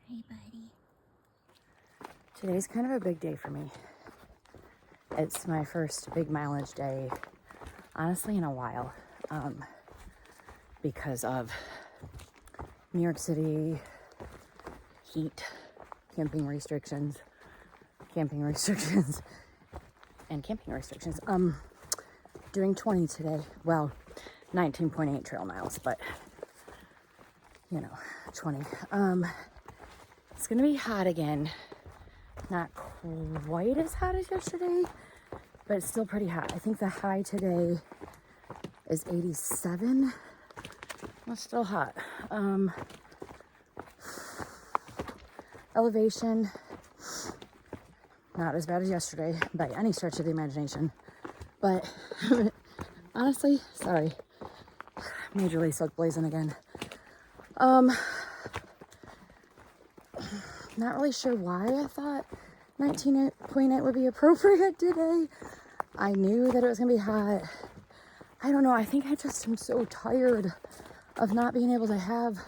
Hey, buddy. Today's kind of a big day for me. It's my first big mileage day, honestly, in a while, because of New York City heat, camping restrictions, and camping restrictions. Doing 20 today. Well, 19.8 trail miles, but 20. It's gonna be hot again. Not quite as hot as yesterday, but it's still pretty hot. I think the high today is 87. Well, it's still hot. Elevation, not as bad as yesterday by any stretch of the imagination. But honestly, sorry, majorly silk blazing again. Not really sure why I thought 19.8 would be appropriate today. I knew that it was gonna be hot. I don't know, I think I just am so tired of not being able to have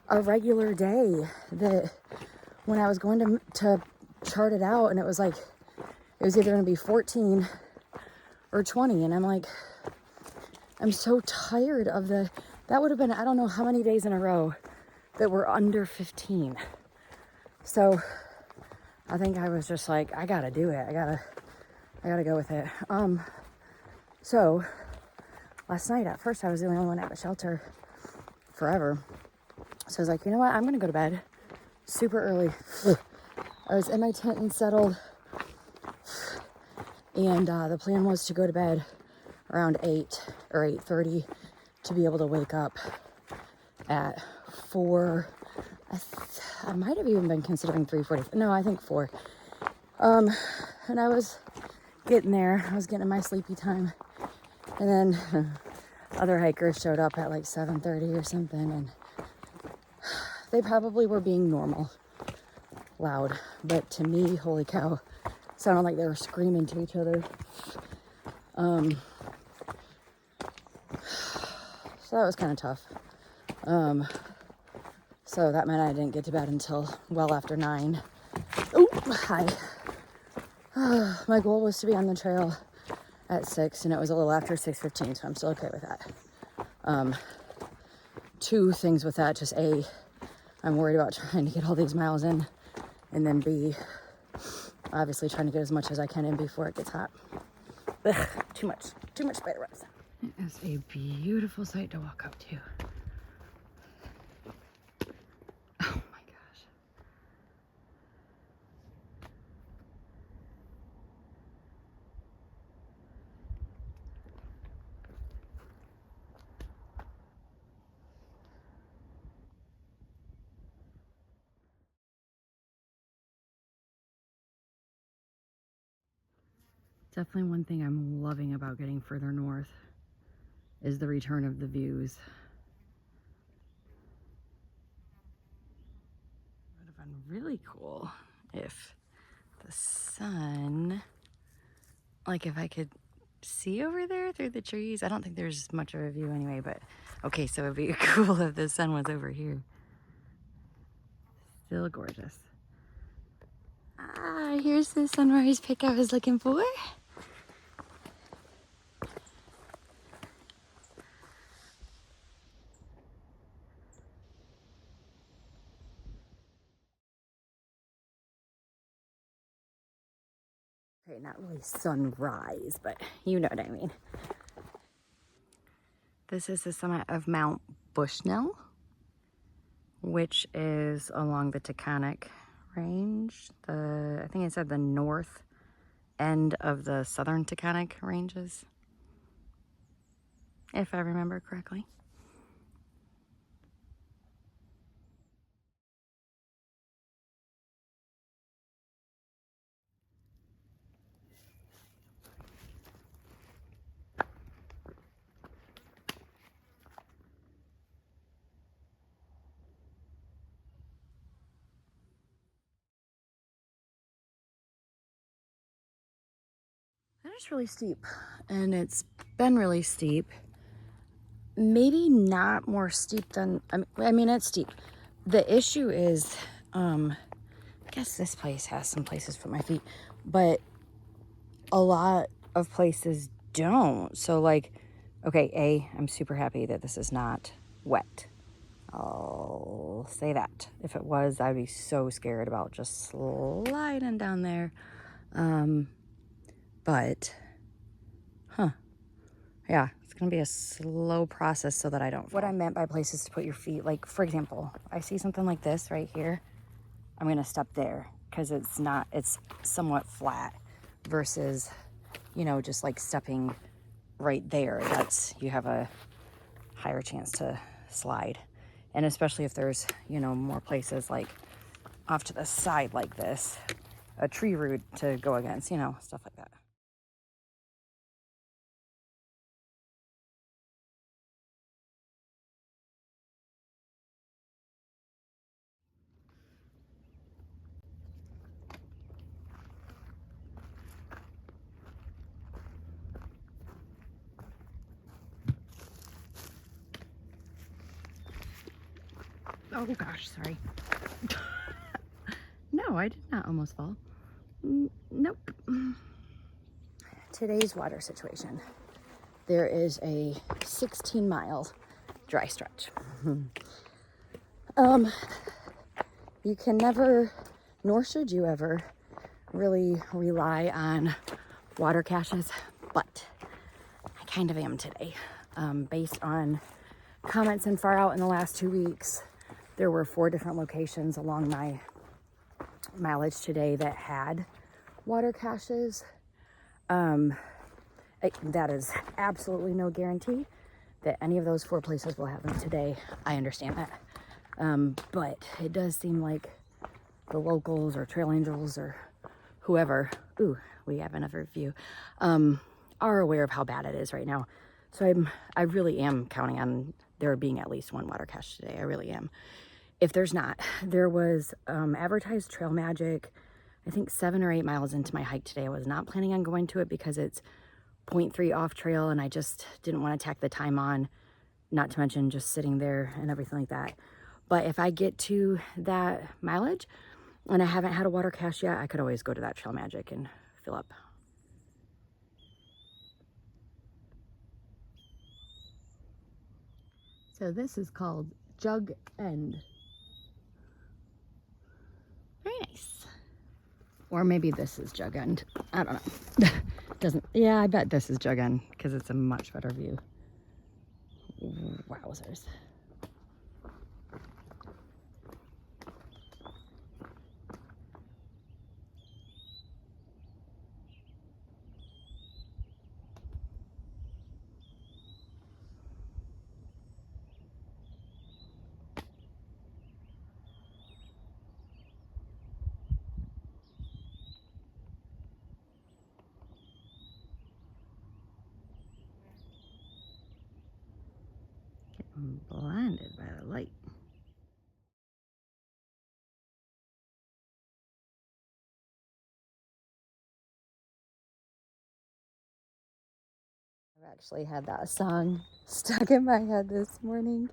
a regular day, that when I was going to chart it out and it was like, it was either gonna be 14 or 20, and I'm like, I'm so tired of that would have been, I don't know how many days in a row that were under 15. So I think I was just like, I gotta do it. I gotta go with it. So last night, at first I was the only one at the shelter forever. So I was like, you know what? I'm gonna go to bed super early. I was in my tent and settled, and the plan was to go to bed around 8 or 8:30 to be able to wake up at 4. I might have even been considering 3:40. No, I think 4. And I was getting there. I was getting my sleepy time. And then other hikers showed up at like 7:30 or something. And they probably were being normal, loud. But to me, holy cow, sounded like they were screaming to each other. So that was kind of tough. So that meant I didn't get to bed until well after 9. Oh, hi. My goal was to be on the trail at 6, and it was a little after 6:15, so I'm still okay with that. Two things with that. Just A, I'm worried about trying to get all these miles in, and then B, obviously trying to get as much as I can in before it gets hot. Ugh, too much spider webs. It is a beautiful sight to walk up to. Oh my gosh. Definitely one thing I'm loving about getting further north is the return of the views. It would have been really cool if the sun, like if I could see over there through the trees. I don't think there's much of a view anyway, but okay, so it'd be cool if the sun was over here. Still gorgeous. Ah, here's the sunrise pic I was looking for. Okay, not really sunrise, but you know what I mean. This is the summit of Mount Bushnell, which is along the Taconic Range. I think I said the north end of the southern Taconic Ranges, if I remember correctly. That is really steep, and it's been really steep. Maybe not more steep than, I mean it's steep. The issue is I guess this place has some places for my feet, but a lot of places don't. So like, okay, I'm super happy that this is not wet. I'll say that. If it was, I'd be so scared about just sliding down there. But, yeah, it's gonna be a slow process so that I don't fall. What I meant by places to put your feet, like for example, I see something like this right here, I'm gonna step there because it's somewhat flat versus, you know, just like stepping right there. You have a higher chance to slide. And especially if there's, you know, more places like off to the side like this, a tree root to go against, you know, stuff like that. Oh gosh, sorry. No, I did not almost fall. Nope. Today's water situation. There is a 16-mile dry stretch. You can never, nor should you ever, really rely on water caches, but I kind of am today. Based on comments and far out in the last 2 weeks, there were 4 different locations along my mileage today that had water caches. That is absolutely no guarantee that any of those 4 places will have them today. I understand that. But it does seem like the locals or trail angels or whoever, ooh, we have another view, are aware of how bad it is right now. So I really am counting on there being at least 1 water cache today. I really am. If there's not, there was advertised Trail Magic, I think 7 or 8 miles into my hike today. I was not planning on going to it because it's 0.3 off trail and I just didn't want to tack the time on, not to mention just sitting there and everything like that. But if I get to that mileage and I haven't had a water cache yet, I could always go to that Trail Magic and fill up. So this is called Jug End. Very nice. Or maybe this is Jug End. I don't know. Yeah, I bet this is Jug End because it's a much better view. Wowzers. Getting blinded by the light. I've actually had that song stuck in my head this morning.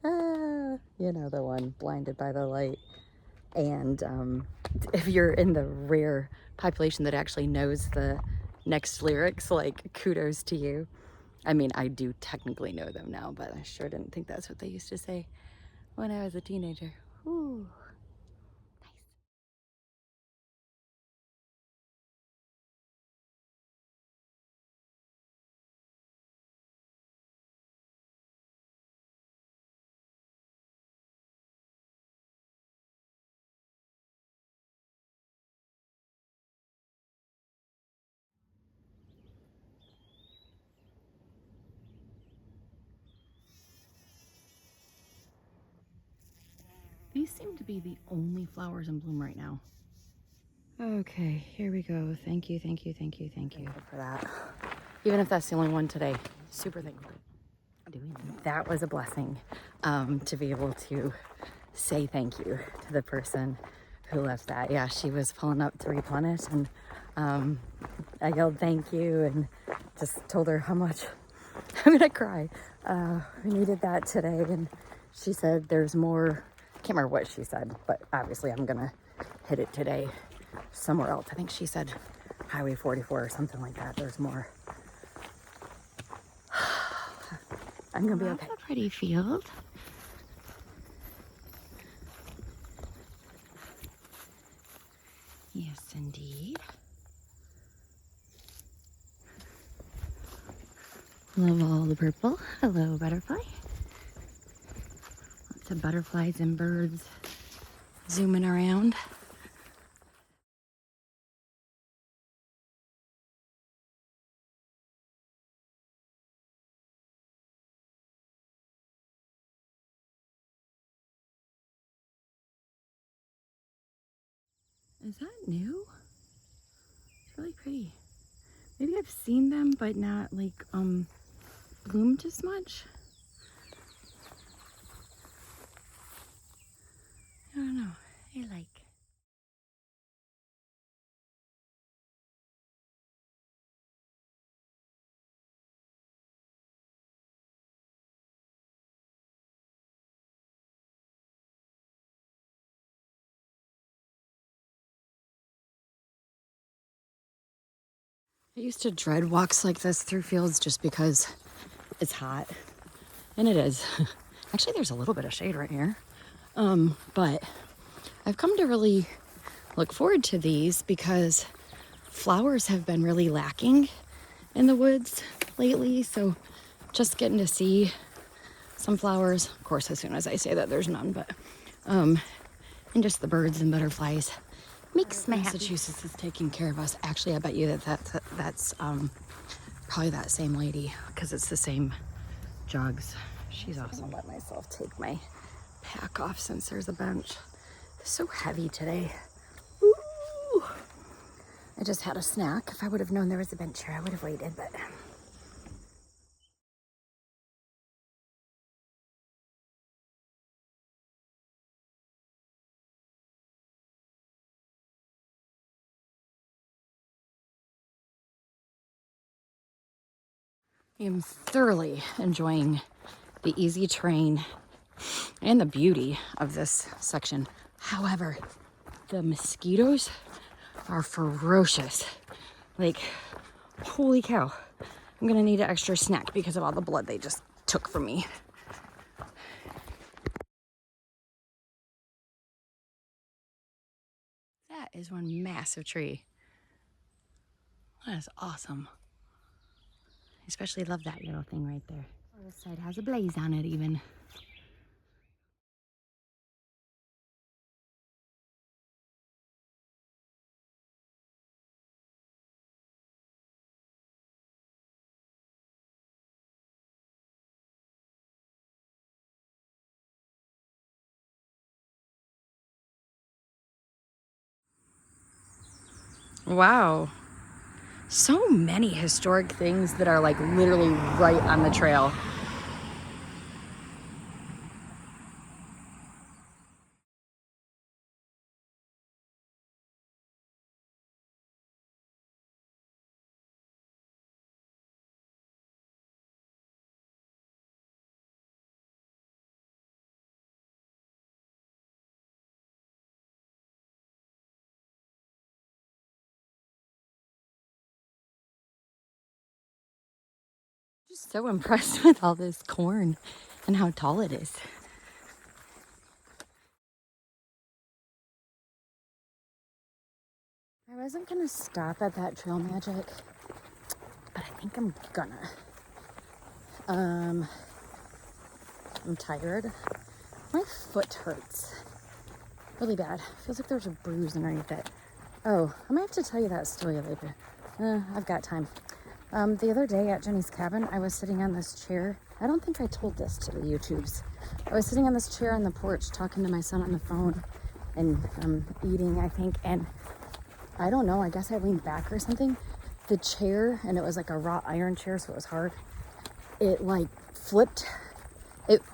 You know, the one, Blinded by the Light. And if you're in the rare population that actually knows the next lyrics, like, kudos to you. I mean, I do technically know them now, but I sure didn't think that's what they used to say when I was a teenager. Ooh, nice. These seem to be the only flowers in bloom right now. Okay, here we go. Thank you for that. Even if that's the only one today, super thankful. That was a blessing, to be able to say thank you to the person who left that. Yeah, she was pulling up to replenish, and I yelled thank you and just told her how much I'm gonna cry. We needed that today, and she said there's more can't remember what she said, but obviously I'm gonna hit it today somewhere else. I think she said Highway 44 or something like that. There's more. I'm gonna be okay. That's a pretty field. Yes, indeed. Love all the purple. Hello, butterfly. Lots of butterflies and birds zooming around. Is that new? It's really pretty. Maybe I've seen them, but not like bloomed as much. I don't know. I like. I used to dread walks like this through fields just because it's hot, and it is. Actually, there's a little bit of shade right here, but I've come to really look forward to these because flowers have been really lacking in the woods lately. So just getting to see some flowers, of course, as soon as I say that, there's none, but and just the birds and butterflies makes me happy. Massachusetts is taking care of us. Actually, I bet you that's probably that same lady, because it's the same jugs. She's awesome. I'll let myself take my pack off since there's a bench. It's so heavy today. Ooh. I just had a snack. If I would have known there was a bench here, I would have waited, but I am thoroughly enjoying the easy terrain and the beauty of this section. However, the mosquitoes are ferocious. Like, holy cow. I'm gonna need an extra snack because of all the blood they just took from me. That is one massive tree. That is awesome. I especially love that little thing right there. This side has a blaze on it even. Wow. So many historic things that are like literally right on the trail. Just so impressed with all this corn and how tall it is. I wasn't gonna stop at that trail magic, but I think I'm gonna. I'm tired. My foot hurts really bad. Feels like there's a bruise underneath it. Oh, I might have to tell you that story later. I've got time. The other day at Jenny's cabin, I was sitting on this chair. I don't think I told this to the YouTubes. I was sitting on this chair on the porch talking to my son on the phone and eating, I think. And I don't know, I guess I leaned back or something. The chair, and it was like a wrought iron chair, so it was hard. It like flipped.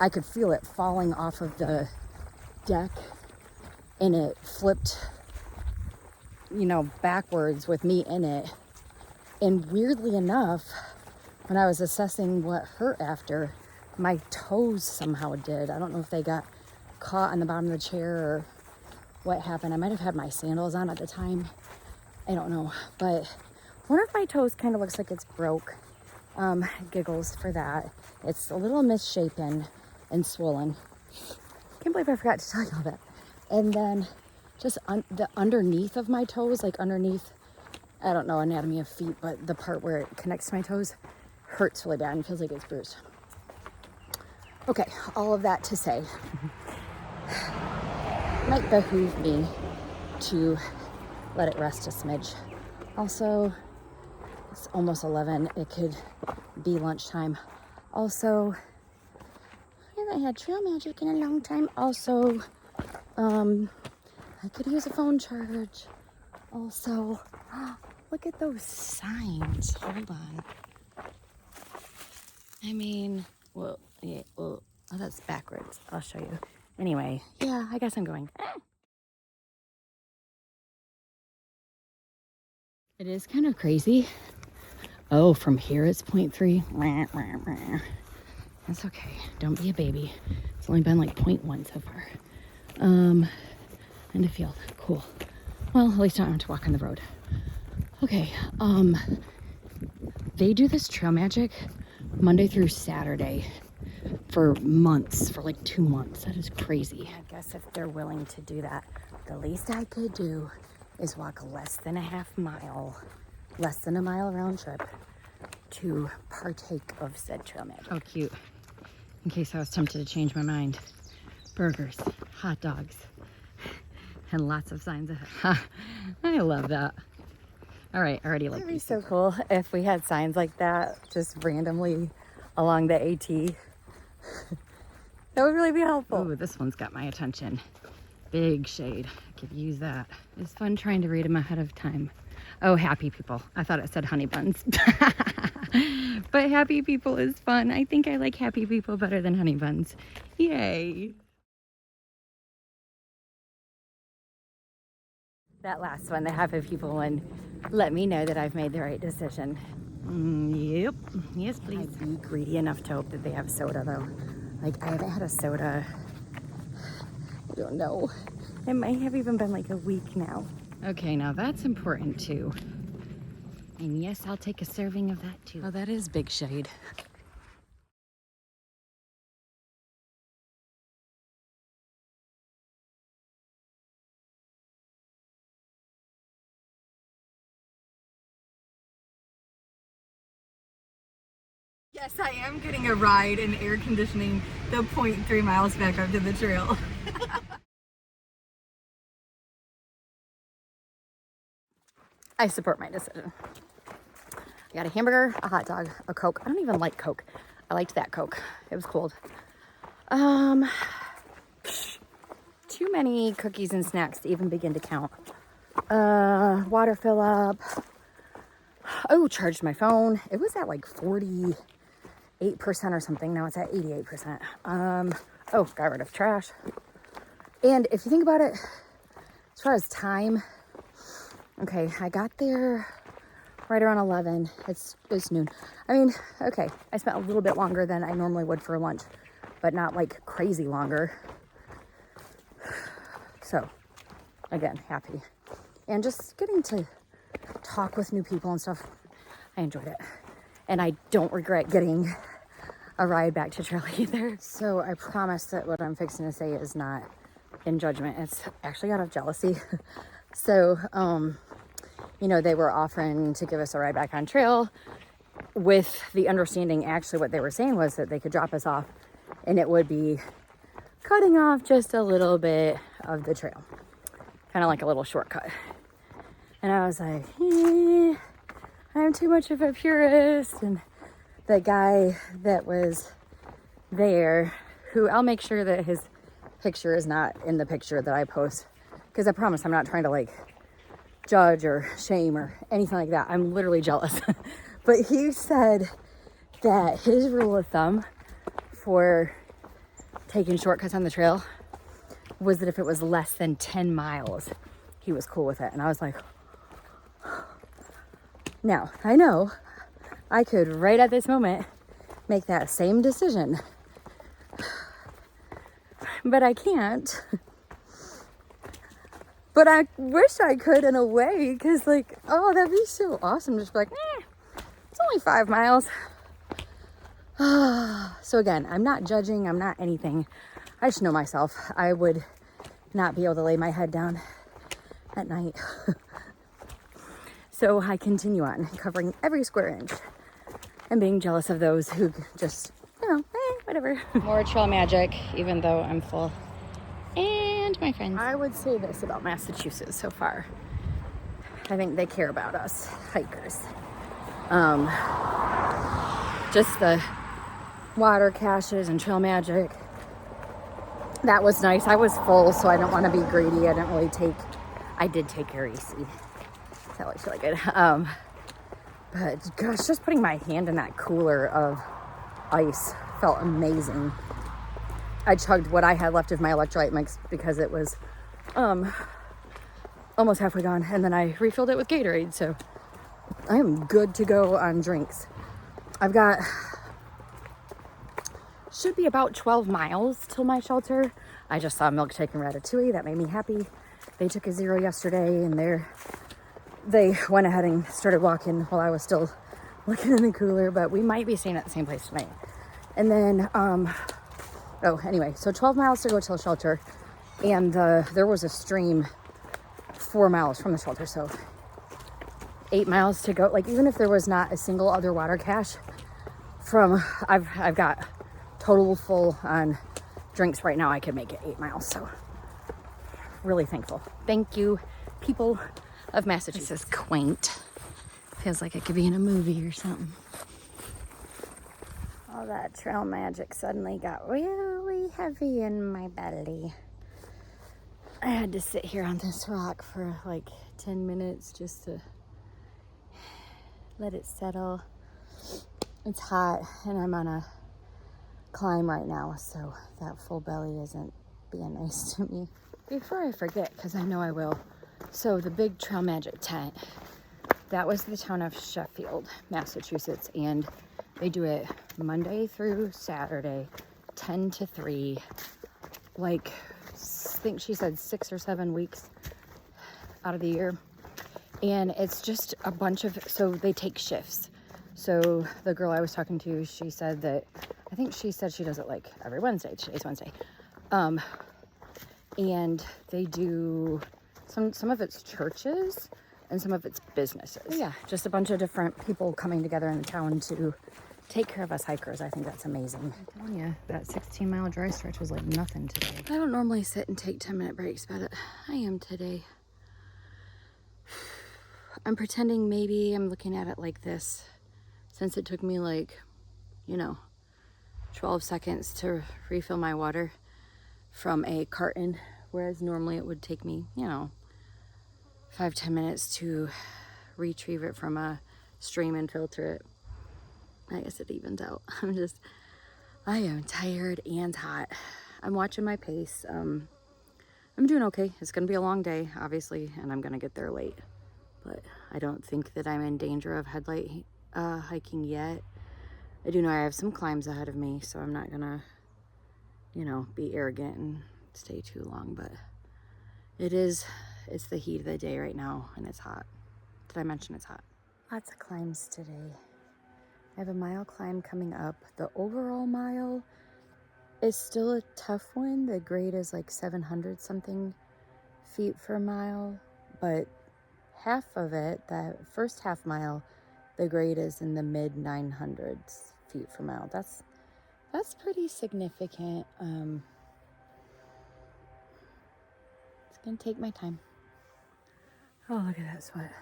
I could feel it falling off of the deck, and it flipped, backwards with me in it. And weirdly enough, when I was assessing what hurt after, my toes somehow did. I don't know if they got caught on the bottom of the chair or what happened. I might have had my sandals on at the time. I don't know. But one of my toes kind of looks like it's broke. Giggles for that. It's a little misshapen and swollen. Can't believe I forgot to tell you all that. And then just the underneath of my toes, like underneath, I don't know anatomy of feet, but the part where it connects to my toes hurts really bad and feels like it's bruised. Okay, all of that to say, might behoove me to let it rest a smidge. Also, it's almost 11. It could be lunchtime. Also, I haven't had trail magic in a long time. Also, I could use a phone charge. Also, look at those signs. Hold on. I mean, well, yeah, well, oh, that's backwards. I'll show you. Anyway, yeah, I guess I'm going. It is kind of crazy. Oh, from here it's 0.3. That's okay. Don't be a baby. It's only been like 0.1 so far. And a field. Cool. Well, at least I don't have to walk on the road. Okay. They do this trail magic Monday through Saturday for months, for like 2 months. That is crazy. I guess if they're willing to do that, the least I could do is walk less than a half mile, less than a mile round trip to partake of said trail magic. Oh, cute. In case I was tempted to change my mind. Burgers, hot dogs, and lots of signs ahead. I love that. All right, I already like these. It'd be so cool if we had signs like that just randomly along the AT. That would really be helpful. Ooh, this one's got my attention. Big shade. I could use that. It's fun trying to read them ahead of time. Oh, happy people. I thought it said honey buns. But happy people is fun. I think I like happy people better than honey buns. Yay. That last one, the happy people one, let me know that I've made the right decision. Yep. Yes, please. I'd be greedy enough to hope that they have soda, though. Like, I haven't had a soda. I don't know. It might have even been like a week now. Okay, now that's important, too. And yes, I'll take a serving of that, too. Oh, that is big shade. Yes, I am getting a ride in air conditioning the 0.3 miles back up to the trail. I support my decision. I got a hamburger, a hot dog, a Coke. I don't even like Coke. I liked that Coke. It was cold. Too many cookies and snacks to even begin to count. Water fill up. Oh, charged my phone. It was at like 48% or something. Now it's at 88%. Oh, got rid of trash. And if you think about it, as far as time, okay, I got there right around 11. It's noon. I mean, okay, I spent a little bit longer than I normally would for lunch, but not like crazy longer. So, again, happy. And just getting to talk with new people and stuff, I enjoyed it. And I don't regret getting a ride back to trail either. So I promise that what I'm fixing to say is not in judgment. It's actually out of jealousy. So, you know, they were offering to give us a ride back on trail with the understanding, actually what they were saying was that they could drop us off and it would be cutting off just a little bit of the trail. Kind of like a little shortcut. And I was like, I'm too much of a purist. And the guy that was there, who I'll make sure that his picture is not in the picture that I post, because I promise I'm not trying to like judge or shame or anything like that. I'm literally jealous. But he said that his rule of thumb for taking shortcuts on the trail was that if it was less than 10 miles, he was cool with it. And I was like, now, I know I could right at this moment make that same decision. but I can't. But I wish I could in a way, because like, oh, that'd be so awesome. Just be like, it's only 5 miles. So again, I'm not judging, I'm not anything. I just know myself. I would not be able to lay my head down at night. So I continue on, covering every square inch and being jealous of those who just, whatever. More trail magic, even though I'm full. And my friends. I would say this about Massachusetts so far. I think they care about us hikers. Just the water caches and trail magic. That was nice. I was full, so I don't want to be greedy. I did take your EC. That looks really good. But gosh, just putting my hand in that cooler of ice felt amazing. I chugged what I had left of my electrolyte mix because it was almost halfway gone, and then I refilled it with Gatorade, so I am good to go on drinks. I've got, should be about 12 miles till my shelter. I just saw Milkshake and Ratatouille. That made me happy. They took a 0 yesterday, and they went ahead and started walking while I was still looking in the cooler, but we might be staying at the same place tonight. And then, anyway, so 12 miles to go till shelter, and there was a stream 4 miles from the shelter, so 8 miles to go. Like, even if there was not a single other water cache I've got total full on drinks right now, I could make it 8 miles, so really thankful. Thank you, people of Massachusetts. This is quaint. Feels like it could be in a movie or something. All that trail magic suddenly got really heavy in my belly. I had to sit here on this rock for like 10 minutes just to let it settle. It's hot and I'm on a climb right now, so that full belly isn't being nice to me. Before I forget, because I know I will, so the big trail magic tent, that was the town of Sheffield, Massachusetts, and they do it Monday through Saturday, 10 to 3, like, I think she said 6 or 7 weeks out of the year. And it's just a bunch of, so they take shifts. So the girl I was talking to, she said that, I think she said she does it like every Wednesday. Today's Wednesday. And they do, some of it's churches and some of it's businesses. Yeah, just a bunch of different people coming together in the town to take care of us hikers. I think that's amazing. I'm telling you, that 16-mile dry stretch was like nothing today. I don't normally sit and take 10-minute breaks, but I am today. I'm pretending maybe I'm looking at it like this, since it took me like, 12 seconds to refill my water from a carton, whereas normally it would take me, 5-10 minutes to retrieve it from a stream and filter it. I guess it evens out. I am tired and hot. I'm watching my pace. I'm doing okay. It's gonna be a long day, obviously, and I'm gonna get there late. But I don't think that I'm in danger of headlight hiking yet. I do know I have some climbs ahead of me, so I'm not gonna, be arrogant and stay too long, but it's the heat of the day right now, and it's hot. Did I mention it's hot? Lots of climbs today. I have a mile climb coming up. The overall mile is still a tough one. The grade is like 700 something feet per mile, but half of it, that first half mile, the grade is in the mid 900s feet per mile. That's pretty significant. It's gonna take my time. Oh, look at that sweat.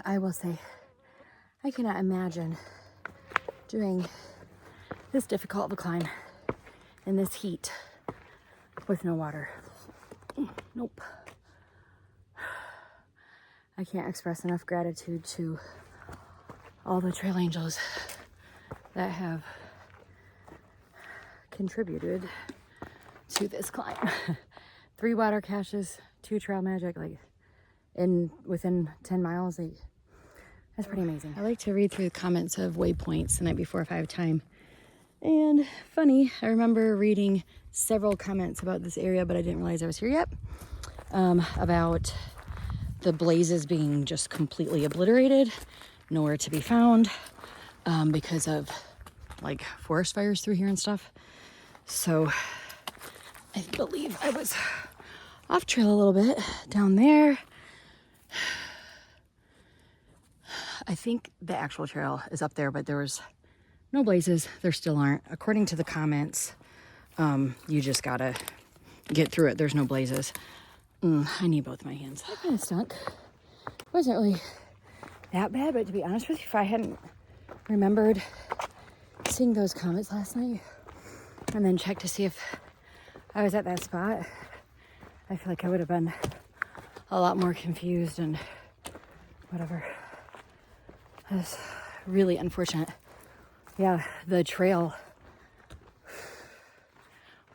I will say, I cannot imagine doing this difficult of a climb in this heat with no water. Nope. I can't express enough gratitude to all the trail angels that have contributed to this climb. 3 water caches, 2 trail magic, like within 10 miles. That's pretty amazing. I like to read through the comments of waypoints the night before if I have time. And funny, I remember reading several comments about this area, but I didn't realize I was here yet, about the blazes being just completely obliterated, nowhere to be found, because of like forest fires through here and stuff. So I believe I was off trail a little bit down there. I think the actual trail is up there, but there was no blazes. There still aren't. According to the comments, you just gotta get through it. There's no blazes. I need both my hands. That kind of stunk. Wasn't really that bad, but to be honest with you, if I hadn't remembered seeing those comments last night and then checked to see if I was at that spot, I feel like I would have been a lot more confused and whatever. That's really unfortunate. Yeah, the trail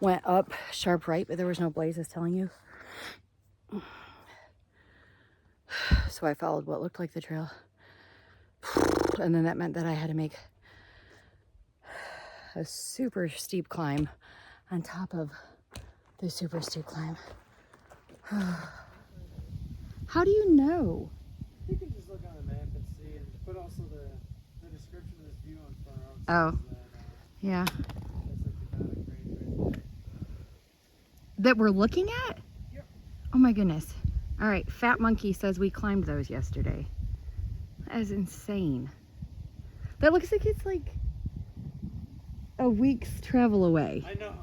went up sharp right, but there was no blazes telling you. So I followed what looked like the trail. And then that meant that I had to make a super steep climb on top of the super steep climb. How do you know? You can just look on the map and see, and put also the description of this view on Far Out. Oh, that, yeah. that's like the Taconic range right there. That we're looking at? Yep. Oh my goodness. All right, Fat Monkey says we climbed those yesterday. That is insane. That looks like it's like a week's travel away. I know.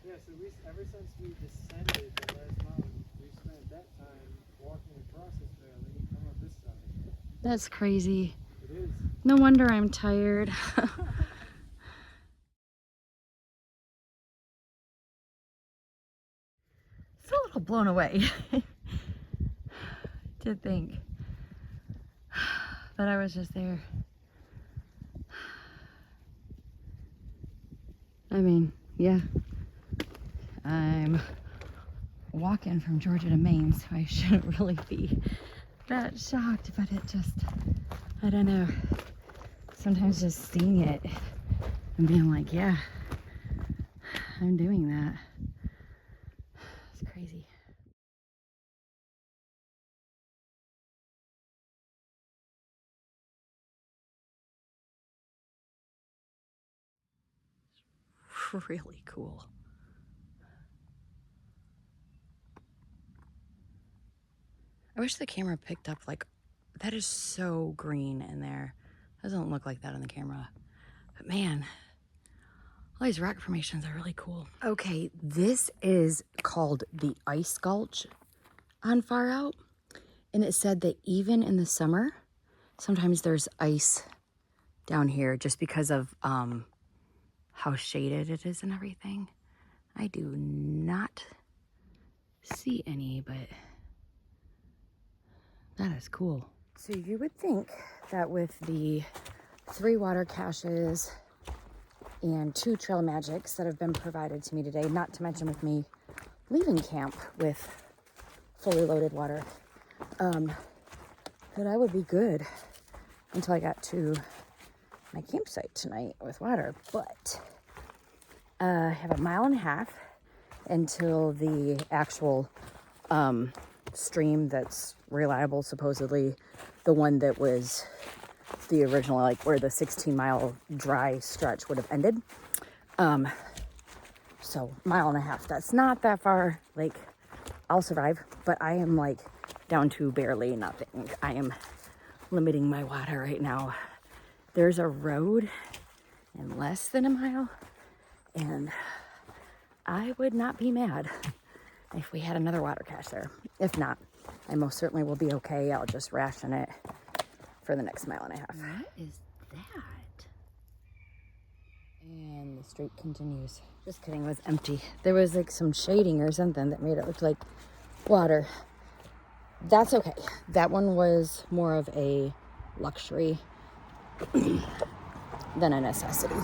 Yeah, so ever since we descended the last mountain, we spent that time walking across this trail, and then you come up this side. That's crazy. It is. No wonder I'm tired. Still a little blown away to think that I was just there. I mean, yeah, I'm walking from Georgia to Maine, so I shouldn't really be that shocked, but it just, I don't know, sometimes just seeing it and being like, yeah, I'm doing that. It's crazy. Really cool. I wish the camera picked up, like, that is so green in there. Doesn't look like that on the camera. But man, all these rock formations are really cool. Okay, this is called the Ice Gulch on Far Out. And it said that even in the summer, sometimes there's ice down here just because of how shaded it is and everything. I do not see any, but that is cool. So you would think that with the 3 water caches and 2 trail magics that have been provided to me today, not to mention with me leaving camp with fully loaded water, that I would be good until I got to my campsite tonight with water. But I have 1.5 miles until the actual stream that's reliable, supposedly the one that was the original, like where the 16-mile dry stretch would have ended. So 1.5 miles, that's not that far. Like, I'll survive, but I am like down to barely nothing. I am limiting my water right now. There's a road in less than 1 mile, and I would not be mad if we had another water cache there. If not, I most certainly will be okay. I'll just ration it for the next 1.5 miles. What is that? And the street continues. Just kidding, it was empty. There was like some shading or something that made it look like water. That's okay. That one was more of a luxury than a necessity.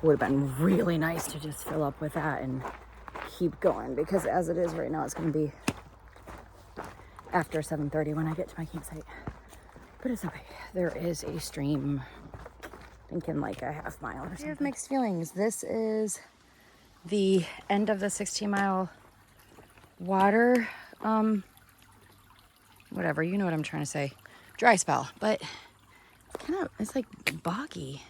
Would have been really nice to just fill up with that and keep going, because as it is right now, it's going to be after 7:30 when I get to my campsite. But it's okay. There is a stream thinking like a half mile or something. I have mixed feelings. This is the end of the 16-mile water, whatever, you know what I'm trying to say, dry spell, but it's like boggy.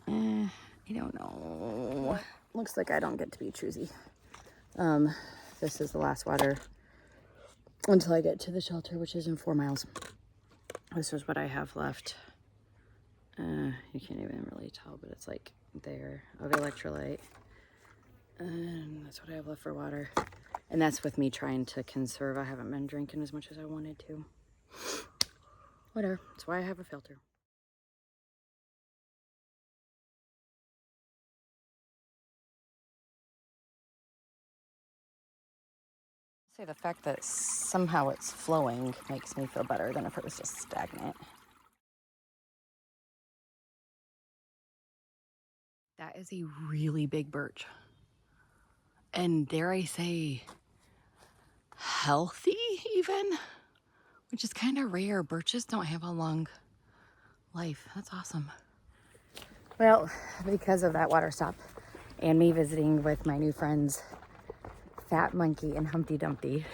I don't know. Looks like I don't get to be choosy. This is the last water until I get to the shelter, which is in 4 miles. This is what I have left. You can't even really tell, but it's like there of electrolyte. And that's what I have left for water. And that's with me trying to conserve. I haven't been drinking as much as I wanted to. Whatever. That's why I have a filter. Say the fact that somehow it's flowing makes me feel better than if it was just stagnant. That is a really big birch. And dare I say, healthy even, which is kind of rare. Birches don't have a long life. That's awesome. Well, because of that water stop and me visiting with my new friends, Fat Monkey and Humpty Dumpty,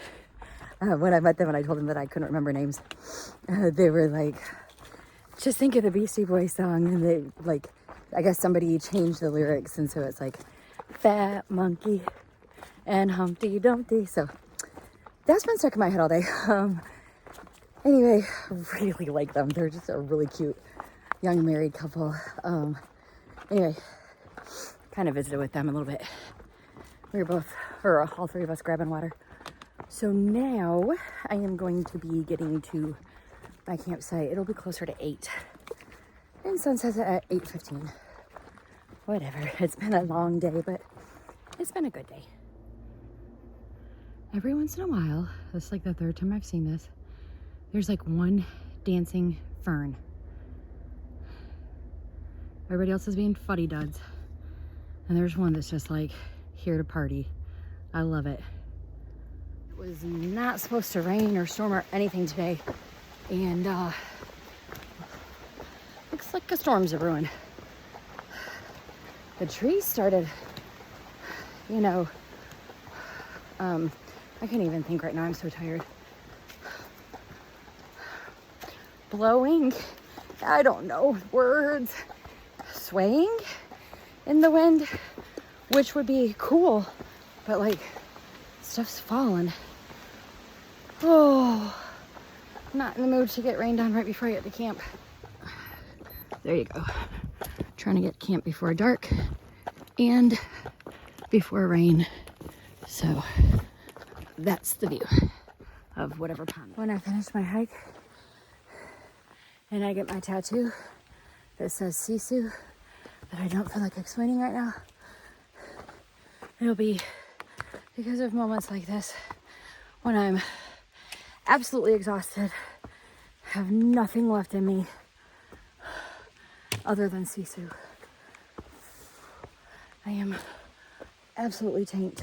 when I met them and I told them that I couldn't remember names, they were like, just think of the Beastie Boys song. And they like, I guess somebody changed the lyrics, and so it's like Fat Monkey and Humpty Dumpty. So that's been stuck in my head all day. Anyway, really like them. They're just a really cute young married couple. Anyway, kind of visited with them a little bit. We were both, or all three of us, grabbing water. So now I am going to be getting to my campsite. It'll be closer to 8. And sun sets at 8:15. Whatever. It's been a long day, but it's been a good day. Every once in a while, this is like the 3rd time I've seen this, there's like one dancing fern. Everybody else is being fuddy duds. And there's one that's just like here to party. I love it. It was not supposed to rain or storm or anything today. And looks like a storm's a brewing. The trees started, you know, I can't even think right now. I'm so tired. Blowing, I don't know, words, swaying in the wind, which would be cool, but like stuff's falling. Oh, I'm not in the mood to get rained on right before I get to camp. There you go. Trying to get camp before dark and before rain. So that's the view of whatever pond. When I finish my hike and I get my tattoo that says Sisu, that I don't feel like explaining right now, it'll be because of moments like this when I'm absolutely exhausted, have nothing left in me other than Sisu. I am absolutely tanked.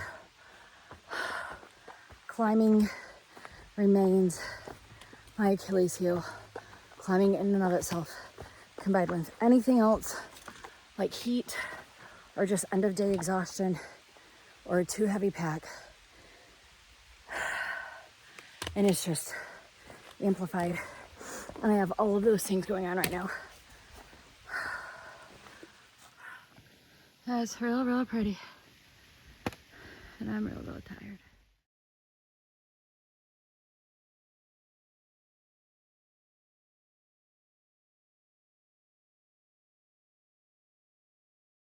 Climbing remains my Achilles heel. Climbing in and of itself, combined with anything else like heat or just end of day exhaustion or a too heavy pack. And it's just amplified. And I have all of those things going on right now. That's real pretty. And I'm real tired.